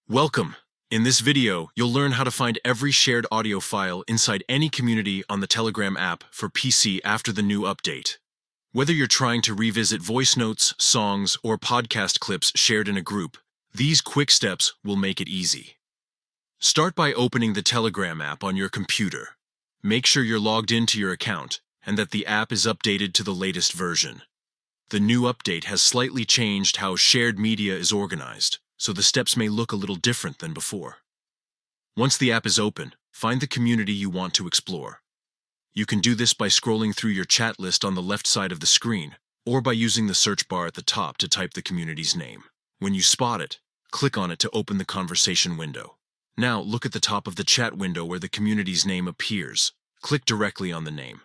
Welcome! In this video, you'll learn how to find every shared audio file inside any community on the Telegram app for PC after the new update. Whether you're trying to revisit voice notes, songs, or podcast clips shared in a group, these quick steps will make it easy. Start by opening the Telegram app on your computer. Make sure you're logged into your account and that the app is updated to the latest version. The new update has slightly changed how shared media is organized, so the steps may look a little different than before. Once the app is open, find the community you want to explore. You can do this by scrolling through your chat list on the left side of the screen, or by using the search bar at the top to type the community's name. When you spot it, click on it to open the conversation window. Now look at the top of the chat window where the community's name appears. Click directly on the name.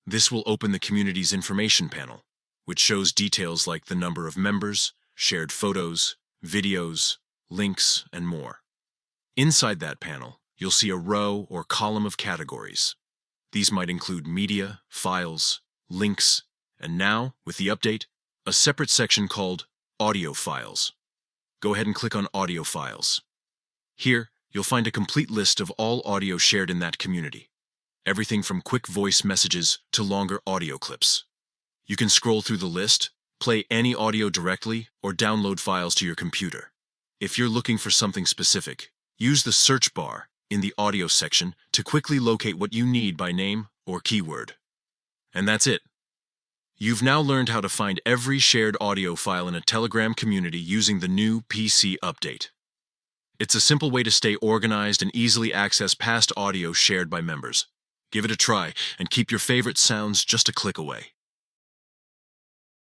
This will open the community's information panel, which shows details like the number of members, shared photos, videos, links, and more. Inside that panel, you'll see a row or column of categories. These might include media, files, links, and now, with the update, a separate section called Audio Files. Go ahead and click on Audio Files. Here, you'll find a complete list of all audio shared in that community. Everything from quick voice messages to longer audio clips. You can scroll through the list, play any audio directly, or download files to your computer. If you're looking for something specific, use the search bar in the audio section to quickly locate what you need by name or keyword. And that's it. You've now learned how to find every shared audio file in a Telegram community using the new PC update. It's a simple way to stay organized and easily access past audio shared by members. Give it a try and keep your favorite sounds just a click away.